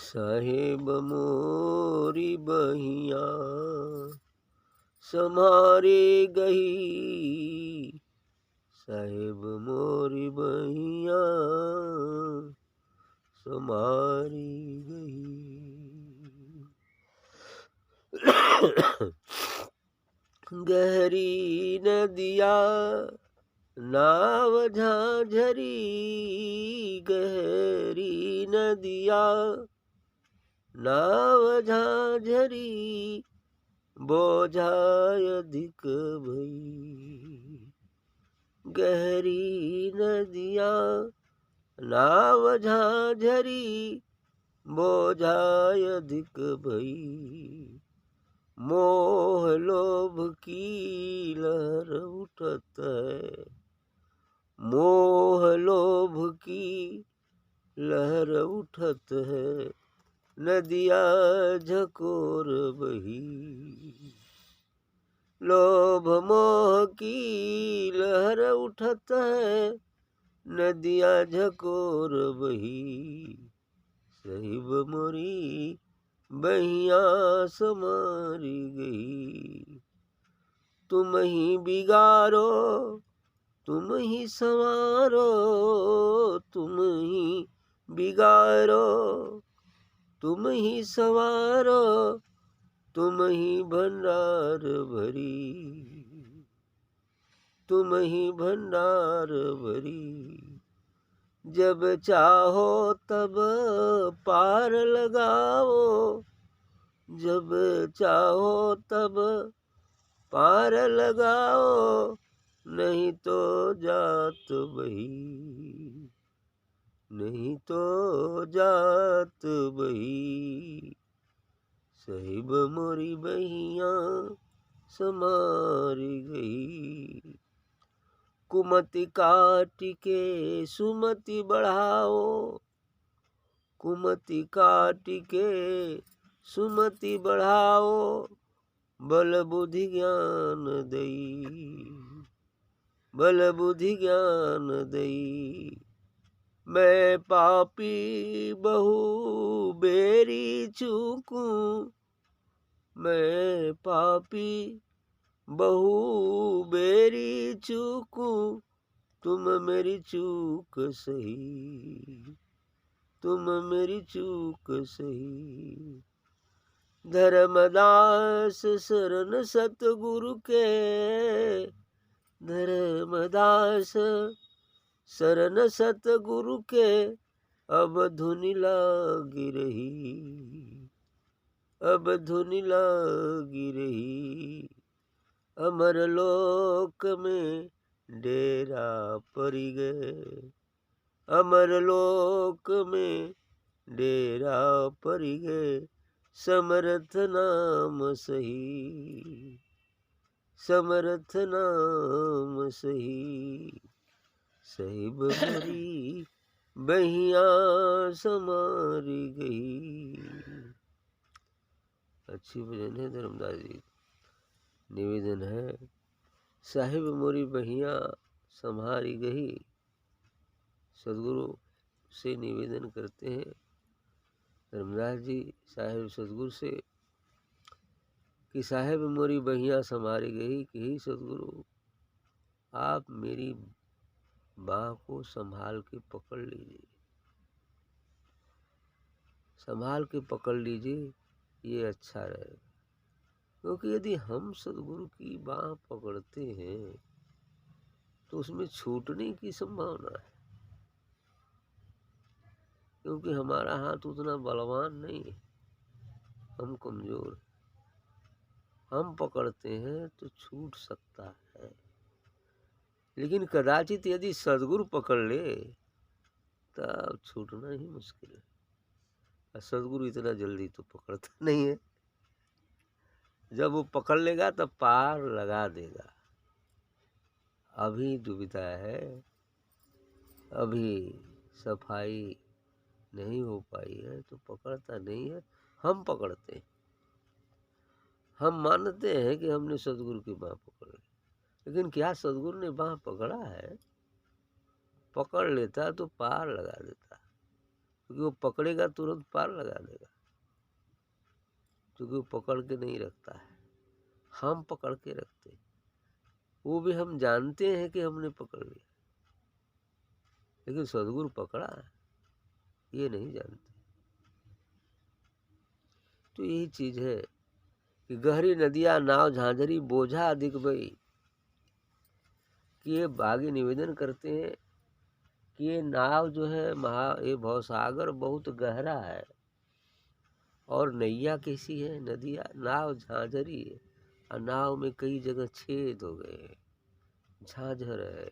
साहेब मोरी बहिया सम्हारे गही, साहेब मोरी बहिया सम्हारी गही। गहरी नदिया नाव झांझरी, गहरी नदिया नाव झांझरी, बोझा अधिक भई। गहरी नदिया नाव झांझरी, बोझा अधिक भई। मोह लोभ की लहर उठत है, मोह लोभ की लहर उठत है, नदिया झकोर बही। लोभ मोह की लहर उठत है, नदिया झकोर बही। साहिब मोरी बहिया समारी गई। तुम ही बिगाड़ो तुम ही संवारो, तुम ही बिगाड़ो तुम ही संवारो, तुम ही भंडार भरी, तुम ही भंडार भरी। जब चाहो तब पार लगाओ, जब चाहो तब पार लगाओ, नहीं तो जात बही, नहीं तो जात बही। साहिब मोरी बहिया समारी गई। कुमति काट के सुमति बढ़ाओ, कुमति काट के सुमति बढ़ाओ, बल बुद्धि ज्ञान दई, बल बुद्धि ज्ञान दई। मैं पापी बहु बेरी चूकूं, मैं पापी बहु बेरी चूकूं, तुम मेरी चूक सही, तुम मेरी चूक सही। धर्मदास शरण सतगुरु के, धर्मदास शरण सतगुरु के, अब धुनि लागी रही, अब धुनि लागी रही। अमर लोक में डेरा पड़ी गए, अमर लोक में डेरा पड़ी गए। समर्थ नाम सही, समर्थ नाम सही। साहिब मोरी बहिया समारी गई। अच्छी भजन है धर्मदास जी। निवेदन है, साहिब मोरी बहिया संहारी गई। सदगुरु से निवेदन करते हैं धर्मदास जी साहिब सदगुरु से कि साहिब मोरी बहिया संहारी गई, कि ही सदगुरु आप मेरी बाह को संभाल के पकड़ लीजिए, संभाल के पकड़ लीजिए, ये अच्छा रहेगा। क्योंकि यदि हम सदगुरु की बाह पकड़ते हैं तो उसमें छूटने की संभावना है, क्योंकि हमारा हाथ उतना बलवान नहीं है, हम कमजोर हैं। हम पकड़ते हैं तो छूट सकता है, लेकिन कदाचित यदि सदगुरु पकड़ ले तब छूटना ही मुश्किल है। और सदगुरु इतना जल्दी तो पकड़ता नहीं है, जब वो पकड़ लेगा तब पार लगा देगा। अभी दुविधा है, अभी सफाई नहीं हो पाई है तो पकड़ता नहीं है। हम पकड़ते हैं, हम मानते हैं कि हमने सदगुरु की बाह पकड़ ली, लेकिन क्या सदगुरु ने बाह पकड़ा है? पकड़ लेता तो पार लगा देता। क्योंकि वो पकड़ेगा तुरंत पार लगा देगा, क्योंकि वो पकड़ के नहीं रखता है, हम पकड़ के रखते हैं। वो भी हम जानते हैं कि हमने पकड़ लिया, लेकिन सदगुरु पकड़ा है ये नहीं जानते। तो यही चीज है कि गहरी नदियाँ नाव झांझरी बोझा अधिक बई, कि ये आगे निवेदन करते हैं कि ये नाव जो है ये भवसागर बहुत गहरा है, और नैया कैसी है, नदिया नाव झांझरी है, और नाव में कई जगह छेद हो गए हैं, झांझर है,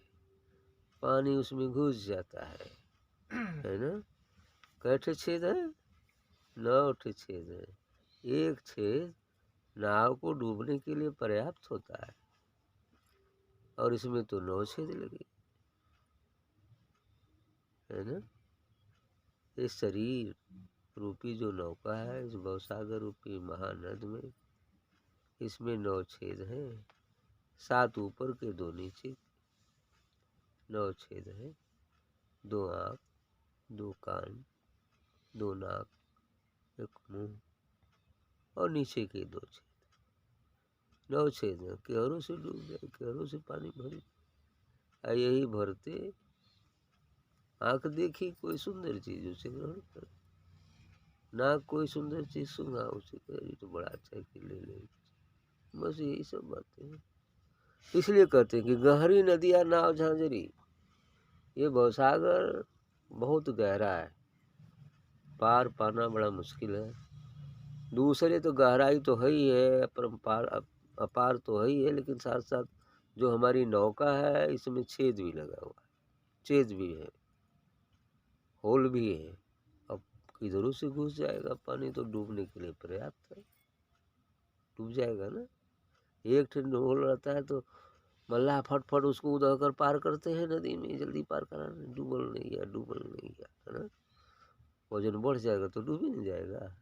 पानी उसमें घुस जाता है ना। कैठे छेद है, 9 ठे छेद है। एक छेद नाव को डूबने के लिए पर्याप्त होता है, और इसमें तो 9 छेद लगे, है ना। ये शरीर रूपी जो नौका है इस भवसागर रूपी महानद में, इसमें 9 छेद हैं, 7 ऊपर के 2 नीचे, 9 छेद हैं, 2 आँख, 2 कान, 2 नाक, 1 मुंह, और नीचे के 2 छेद, 9 छेद हैं। केहरों से डूब जाए, केहरों से पानी भरी, यही भरते आँख देखी कोई सुंदर चीज उसे ग्रहण कर, नाक कोई सुंदर चीज सुना उसे कह तो बड़ा अच्छा कि ले। बस यही सब बातें हैं। इसलिए कहते हैं कि गहरी नदियाँ नाव झांझरी, ये भवसागर बहुत गहरा है, पार पाना बड़ा मुश्किल है। दूसरे तो गहराई तो है ही है, अपरंपार अपार तो है ही है, लेकिन साथ साथ जो हमारी नौका है इसमें छेद भी लगा हुआ है, छेद भी है, होल भी है। अब किधरों से घुस जाएगा पानी तो डूबने के लिए पर्याप्त है, डूब जाएगा ना। एक ठंड होल रहता है तो मल्लाह फटफट उसको उधर कर पार करते हैं नदी में, जल्दी पार कराने, डूबल नहीं गया, डूबल नहीं गया, है ना। वजन बढ़ जाएगा तो डूब ही नहीं जाएगा।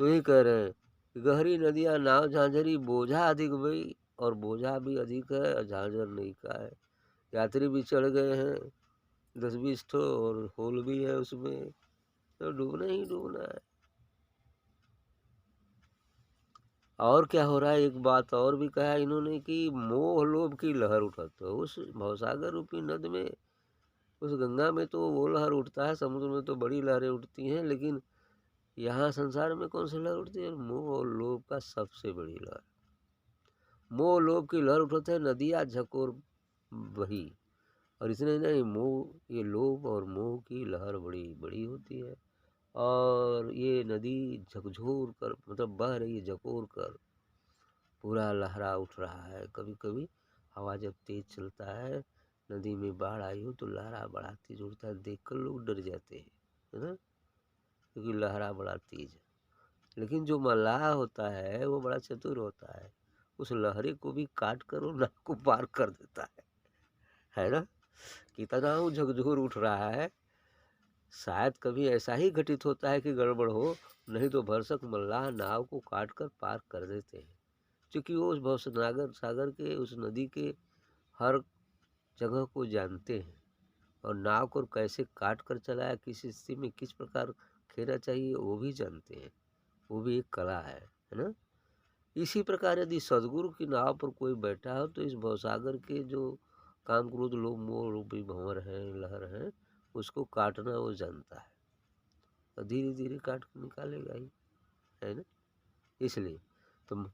तो ये कह रहे हैं कि गहरी नदियाँ नाव झांझरी बोझा अधिक बई, और बोझा भी अधिक है और झांझर नहीं का है। यात्री भी चढ़ गए हैं 10-20 ठो, और होल भी है उसमें, तो डूबना ही डूबना है। और क्या हो रहा है, एक बात और भी कहा इन्होंने कि मोह लोभ की लहर उठत, तो उस भवसागर रूपी नद में, उस गंगा में तो वो लहर उठता है, समुद्र में तो बड़ी लहरें उठती हैं, लेकिन यहाँ संसार में कौन सी लहर उठती है, मोह और लोभ का सबसे बड़ी लहर। मोह लोभ की लहर उठत है, नदिया झकोर बही, और इसने नहीं, मोह ये लोभ और मोह की लहर बड़ी बड़ी होती है, और ये नदी झकझोर कर मतलब बह रही है, झकोर कर पूरा लहरा उठ रहा है। कभी कभी हवा जब तेज चलता है, नदी में बाढ़ आई हो तो लहरा बड़ा तेज उठता है, देखकर लोग डर जाते हैं, है ना, क्योंकि लहरा बड़ा तेज है। लेकिन जो मल्लाह होता है वो बड़ा चतुर होता है, उस लहरे को भी काट कर वो नाव को पार कर देता है ना। कितना वो झकझोर उठ रहा है, शायद कभी ऐसा ही घटित होता है कि गड़बड़ हो, नहीं तो भरसक मल्लाह नाव को काट कर पार कर देते हैं, क्योंकि वो उस भवसागर सागर के उस नदी के हर जगह को जानते हैं, और नाव को कैसे काट कर चलाया, किस स्थिति में किस प्रकार खेना चाहिए वो भी जानते हैं। वो भी एक कला है ना। इसी प्रकार यदि सदगुरु की नाव पर कोई बैठा हो तो इस भवसागर के जो काम क्रोध लोभ मोह रूपी भंवर हैं, लहर हैं, उसको काटना वो जानता है, और धीरे धीरे काट के निकालेगा ही, है ना। इसलिए तुम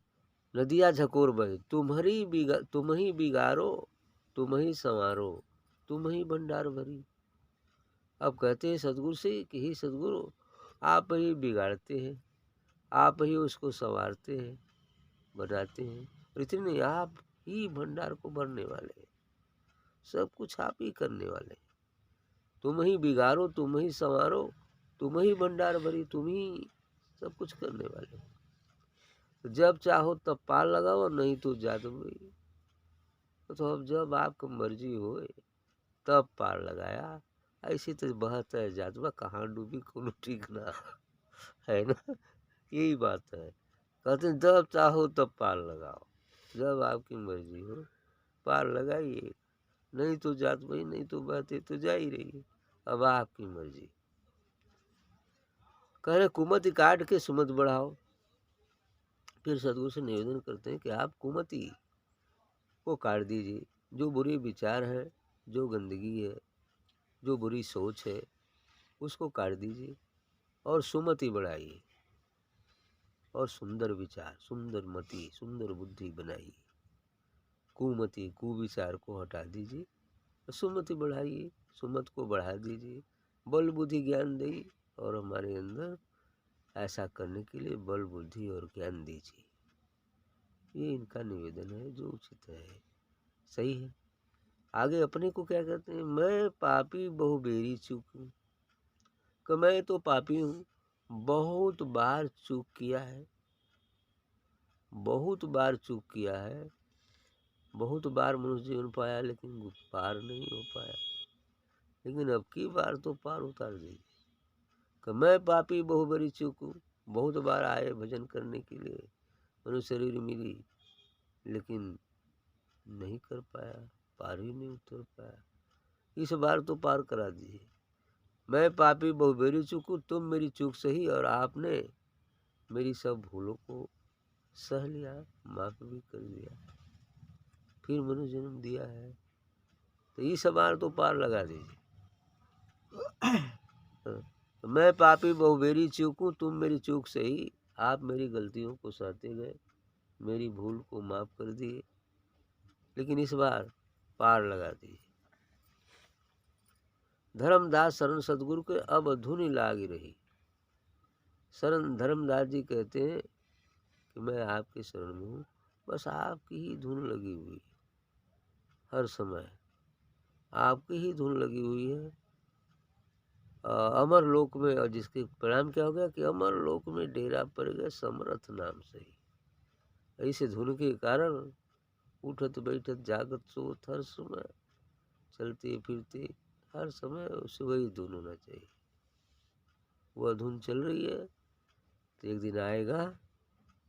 नदिया झकोर बहे, तुम ही बिगारो, तुम ही संवारो, तुम ही भंडार भरी। अब कहते हैं सदगुरु से कि ही सदगुरु, आप ही बिगाड़ते हैं, आप ही उसको संवारते हैं, बनाते हैं, और इतने नहीं, आप ही भंडार को भरने वाले हैं, सब कुछ आप ही करने वाले हैं। तुम ही बिगाड़ो, तुम ही संवारो, तुम ही भंडार भरी, तुम ही सब कुछ करने वाले हो। तो जब चाहो तब पार लगाओ, नहीं तो जात वही। तो अब जब आपको मर्जी हो तब पार लगाया, ऐसे तो बहत है जातवा, कहाँ डूबी कोनो ठीक ना है ना। यही बात है, कहते हैं जब चाहो तब पार लगाओ, जब आपकी मर्जी हो पार लगाइए, नहीं तो जात वही, नहीं तो बहते तो जा ही रही है, अब आपकी मर्जी। कह रहे कुमति काट के सुमति बढ़ाओ। फिर सदगुरु से निवेदन करते हैं कि आप कुमति को काट दीजिए, जो बुरे विचार हैं, जो गंदगी है, जो बुरी सोच है, उसको काट दीजिए और सुमति बढ़ाइए और सुंदर विचार, सुंदर मति, सुंदर बुद्धि बनाइए। कुमति कुविचार को हटा दीजिए, सुमति बढ़ाइए, सुमत को बढ़ा दीजिए, बल बुद्धि ज्ञान दीजिए और हमारे अंदर ऐसा करने के लिए बल बुद्धि और ज्ञान दीजिए। ये इनका निवेदन है जो उचित है, सही है। आगे अपने को क्या कहते हैं, मैं पापी बहुबेरी चूक हूँ, कि मैं तो पापी हूँ, बहुत बार चूक किया है, बहुत बार चूक किया है, बहुत बार मनुष्य जीवन पाया लेकिन पार नहीं हो पाया, लेकिन अब की बार तो पार उतार दीजिए। कि मैं पापी बहुबरी चूक हूँ, बहुत बार आए भजन करने के लिए, मनुष्य शरीर मिली लेकिन नहीं कर पाया, पार ही नहीं उतर पाया, इस बार तो पार करा दीजिए। मैं पापी बहुबेरी चूक हूँ, तुम मेरी चूक सही और आपने मेरी सब भूलों को सह लिया, माफ भी कर दिया, फिर मनुष्य जन्म दिया है, तो इस बार तो पार लगा दीजिए। तो मैं पापी बहुबेरी चूक हूँ, तुम मेरी चूक सही, आप मेरी गलतियों को सहते गए, मेरी भूल को माफ कर दिए, लेकिन इस बार पार लगा दिए। धर्मदास शरण सदगुरु के अब धुन लागी रही। शरण धर्मदास जी कहते हैं कि मैं आपके शरण में हूँ, बस आपकी ही धुन लगी हुई है, हर समय आपकी ही धुन लगी हुई है। अमर लोक में, और जिसके परिणाम क्या हो गया कि अमर लोक में डेरा पड़ गया समर्थ नाम से ही। ऐसे धुन के कारण उठत बैठत जागत सोत हर समय, चलते फिरते हर समय उसे वही धुन होना चाहिए। वह धुन चल रही है तो एक दिन आएगा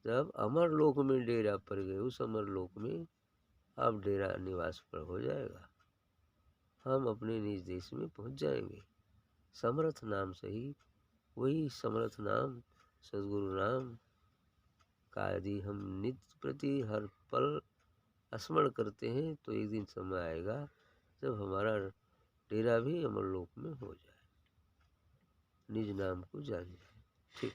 जब अमर लोक में डेरा पड़ गए, उस अमर लोक में अब डेरा निवास पर हो जाएगा, हम अपने निज देश में पहुंच जाएंगे समर्थ नाम से ही। वही समर्थ नाम सद्गुरु नाम का यदि हम नित्य प्रति हर पल स्मरण करते हैं तो एक दिन समय आएगा जब हमारा डेरा भी अमर लोक में हो जाए, निज नाम को जान जाए। ठीक।